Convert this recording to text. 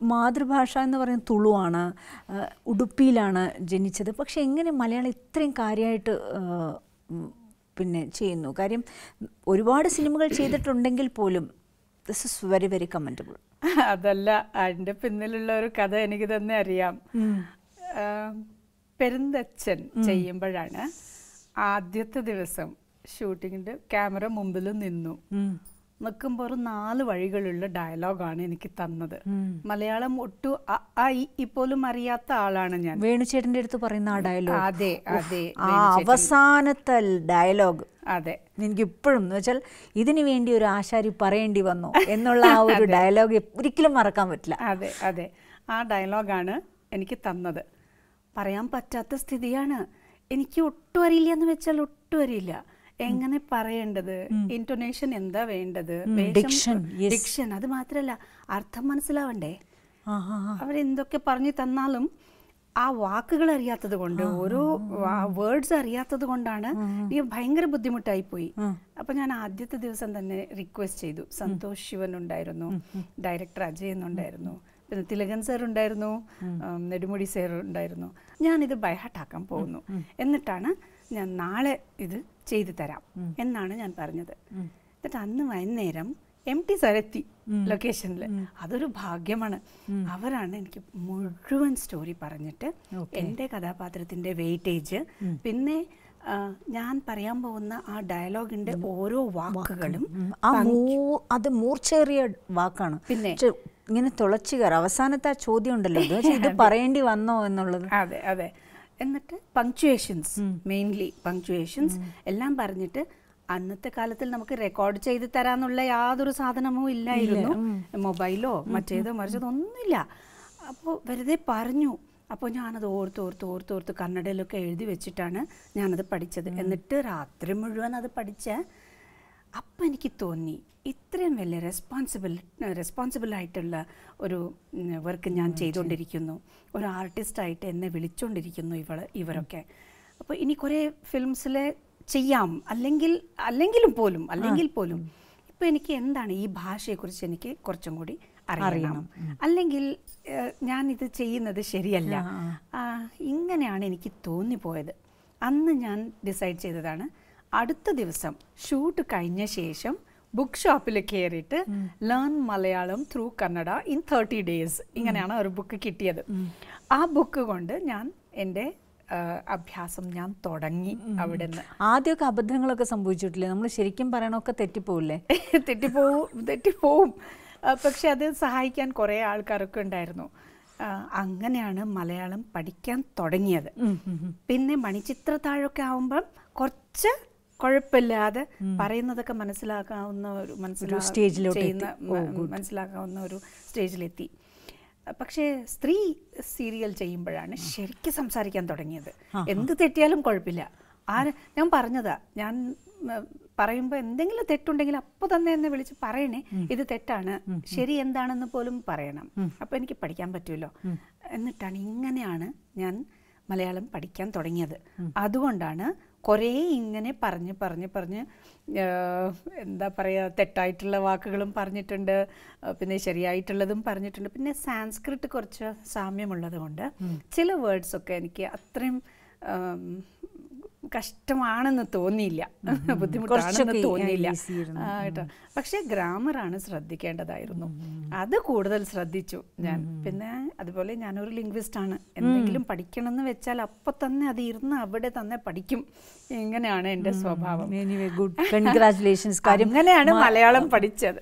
മാതൃഭാഷ എന്ന് പറയുന്നത് തുളുവാണ്, ഉടുപ്പിയിലാണ് ജനിച്ചത്. പക്ഷെ എങ്ങനെ മലയാളം ഇത്രയും കാര്യമായിട്ട് പിന്നെ ചെയ്യുന്നു? കാര്യം ഒരുപാട് സിനിമകൾ ചെയ്തിട്ടുണ്ടെങ്കിൽ പോലും this is very very commendable. അതല്ല, അതിൻ്റെ പിന്നിലുള്ള ഒരു കഥ എനിക്ക് തന്നെ അറിയാം. പെരുന്തച്ഛൻ ചെയ്യുമ്പോഴാണ് ആദ്യത്തെ ദിവസം ഷൂട്ടിങ്ങിൻ്റെ ക്യാമറ മുമ്പിൽ നിൽക്കുമ്പോൾ ഒരു 4 വഴികളുള്ള ഡയലോഗാണ് എനിക്ക് തന്നത്. മലയാളം ഒട്ടും ഇപ്പോഴും അറിയാത്ത ആളാണ് ഞാൻ. വേണുചേട്ടൻ്റെ അടുത്ത് പറയുന്ന ആ ഡയലോഗ്, അതെ അതെ, അവസാനത്തെ ഡയലോഗ്. അതെ, എനിക്ക് ഇപ്പോഴും എന്ന് വെച്ചാൽ ഇതിനു വേണ്ടി ഒരു ആശാരി പറയേണ്ടി വന്നു എന്നുള്ള ആ ഒരു ഡയലോഗ് ഒരിക്കലും മറക്കാൻ പറ്റില്ല. അതെ അതെ, ആ ഡയലോഗാണ് എനിക്ക് തന്നത്. പറയാൻ പറ്റാത്ത സ്ഥിതിയാണ്. എനിക്ക് ഒട്ടും അറിയില്ല എന്ന് വെച്ചാൽ ഒട്ടും അറിയില്ല. എങ്ങനെ പറയേണ്ടത്, ഇൻറ്റോനേഷൻ എന്താ വേണ്ടത്, ഡിക്ഷൻ, അത് മാത്രമല്ല അർത്ഥം മനസ്സിലാവണ്ടേ. അവരെന്തൊക്കെ പറഞ്ഞു തന്നാലും ആ വാക്കുകൾ അറിയാത്തത് കൊണ്ട്, ഓരോ വേർഡ്സ് അറിയാത്തത് കൊണ്ടാണ് എനിക്ക് ഭയങ്കര ബുദ്ധിമുട്ടായിപ്പോയി. അപ്പം ഞാൻ ആദ്യത്തെ ദിവസം തന്നെ റിക്വസ്റ്റ് ചെയ്തു. സന്തോഷ് ശിവൻ ഉണ്ടായിരുന്നു, ഡയറക്ടർ അജയ് എന്നുണ്ടായിരുന്നു, പിന്നെ തിലകൻ സാർ ഉണ്ടായിരുന്നു, നെടുമുടി സാർ ഉണ്ടായിരുന്നു. ഞാനിത് ബൈഹാർട്ടാക്കാൻ പോകുന്നു, എന്നിട്ടാണ് ഞാൻ നാളെ ഇത് ചെയ്തു തരാം എന്നാണ് ഞാൻ പറഞ്ഞത്. എന്നിട്ട് അന്ന് വൈകുന്നേരം MT സാർ എത്തി ലൊക്കേഷനിൽ. അതൊരു ഭാഗ്യമാണ്. അവരാണ് എനിക്ക് മുഴുവൻ സ്റ്റോറി പറഞ്ഞിട്ട് എൻ്റെ കഥാപാത്രത്തിൻ്റെ വെയിറ്റേജ്, പിന്നെ ഞാൻ പറയാൻ പോകുന്ന ആ ഡയലോഗിൻ്റെ ഓരോ വാക്കുകളും, അത് മൂർച്ചേറിയ വാക്കാണ്. പിന്നെ ഇങ്ങനെ തുളച്ചു കയറി അവസാനത്തെ ആ ചോദ്യം ഉണ്ടല്ലോ, ഇത് പറയേണ്ടി വന്നോ എന്നുള്ളത്. അതെ അതെ. എന്നിട്ട് പങ്ക്ച്വേഷൻസ്, മെയിൻലി പങ്ക്ച്വേഷൻസ് എല്ലാം പറഞ്ഞിട്ട്, അന്നത്തെ കാലത്തിൽ നമുക്ക് റെക്കോർഡ് ചെയ്ത് തരാനുള്ള യാതൊരു സാധനമോ ഇല്ലായിരുന്നു. മൊബൈലോ മറ്റേതോ മറിച്ചതോ ഒന്നുമില്ല. അപ്പോൾ വെറുതെ പറഞ്ഞു. അപ്പോൾ ഞാനത് ഓർത്ത് കന്നഡയിലൊക്കെ എഴുതി വെച്ചിട്ടാണ് ഞാനത് പഠിച്ചത്. എന്നിട്ട് രാത്രി മുഴുവൻ അത് പഠിച്ച. അപ്പം എനിക്ക് തോന്നി ഇത്രയും വലിയ റെസ്പോൺസിബിൾ ആയിട്ടുള്ള ഒരു വർക്ക് ഞാൻ ചെയ്തുകൊണ്ടിരിക്കുന്നു, ഒരു ആർട്ടിസ്റ്റായിട്ട് എന്നെ വിളിച്ചുകൊണ്ടിരിക്കുന്നു ഇവരൊക്കെ. അപ്പോൾ ഇനി കുറേ ഫിലിംസിൽ ചെയ്യാം, അല്ലെങ്കിൽ പോലും ഇപ്പോൾ എനിക്ക് എന്താണ് ഈ ഭാഷയെക്കുറിച്ച് എനിക്ക് കുറച്ചും കൂടി അറിയണം, അല്ലെങ്കിൽ ഞാനിത് ചെയ്യുന്നത് ശരിയല്ല. ഇങ്ങനെയാണ് എനിക്ക് തോന്നിപ്പോയത്. അന്ന് ഞാൻ ഡിസൈഡ് ചെയ്തതാണ്, അടുത്ത ദിവസം ഷൂട്ട് കഴിഞ്ഞ ശേഷം ബുക്ക് ഷോപ്പിൽ കയറിയിട്ട് learn Malayalam through Kannada in 30 days, ഇങ്ങനെയാണ് ഒരു ബുക്ക് കിട്ടിയത്. ആ ബുക്ക് കൊണ്ട് ഞാൻ എൻ്റെ അഭ്യാസം ഞാൻ തുടങ്ങി. അവിടെ നിന്ന് ആദ്യമൊക്കെ അബദ്ധങ്ങളൊക്കെ സംഭവിച്ചിട്ടില്ലേ? നമ്മൾ ശരിക്കും പറയണമൊക്കെ തെറ്റിപ്പോവില്ലേ? തെറ്റിപ്പോവും. പക്ഷെ അത് സഹായിക്കാൻ കുറേ ആൾക്കാരൊക്കെ ഉണ്ടായിരുന്നു. അങ്ങനെയാണ് മലയാളം പഠിക്കാൻ തുടങ്ങിയത്. പിന്നെ മണിച്ചിത്രത്താഴൊക്കെ ആവുമ്പം കുറച്ച് കുഴപ്പമില്ലാതെ പറയുന്നതൊക്കെ മനസ്സിലാക്കാവുന്ന ഒരു സ്റ്റേജിലെത്തി. പക്ഷേ സ്ത്രീ സീരിയൽ ചെയ്യുമ്പോഴാണ് ശരിക്കും സംസാരിക്കാൻ തുടങ്ങിയത്. എന്ത് തെറ്റിയാലും കുഴപ്പമില്ല. ഞാൻ പറഞ്ഞതാ, ഞാൻ പറയുമ്പോൾ എന്തെങ്കിലും തെറ്റുണ്ടെങ്കിൽ അപ്പോൾ തന്നെ എന്നെ വിളിച്ച് പറയണേ, ഇത് തെറ്റാണ്, ശരി എന്താണെന്ന് പോലും പറയണം. അപ്പോൾ എനിക്ക് പഠിക്കാൻ പറ്റുമല്ലോ. എന്നിട്ടാണ് ഇങ്ങനെയാണ് ഞാൻ മലയാളം പഠിക്കാൻ തുടങ്ങിയത്. അതുകൊണ്ടാണ് കുറേ ഇങ്ങനെ പറഞ്ഞ് എന്താ പറയുക, തെറ്റായിട്ടുള്ള വാക്കുകളും പറഞ്ഞിട്ടുണ്ട്, പിന്നെ ശരിയായിട്ടുള്ളതും പറഞ്ഞിട്ടുണ്ട്. പിന്നെ സാൻസ്ക്രിറ്റ് കുറച്ച് സാമ്യമുള്ളത് കൊണ്ട് ചില വേർഡ്സൊക്കെ എനിക്ക് അത്രയും കഷ്ടമാണെന്ന് തോന്നിയില്ല, ബുദ്ധിമുട്ടാണെന്ന് തോന്നിയില്ല കേട്ടോ. പക്ഷേ ഗ്രാമറാണ് ശ്രദ്ധിക്കേണ്ടതായിരുന്നു, അത് കൂടുതൽ ശ്രദ്ധിച്ചു ഞാൻ. പിന്നെ അതുപോലെ ഞാനൊരു ലിംഗ്വിസ്റ്റാണ്. എന്തെങ്കിലും പഠിക്കണമെന്ന് വെച്ചാൽ അപ്പം തന്നെ അത് ഇരുന്ന് അവിടെ തന്നെ പഠിക്കും. ഇങ്ങനെയാണ് എൻ്റെ സ്വഭാവം. കൺഗ്രാറ്റുലേഷൻസ്. അങ്ങനെയാണ് മലയാളം പഠിച്ചത്.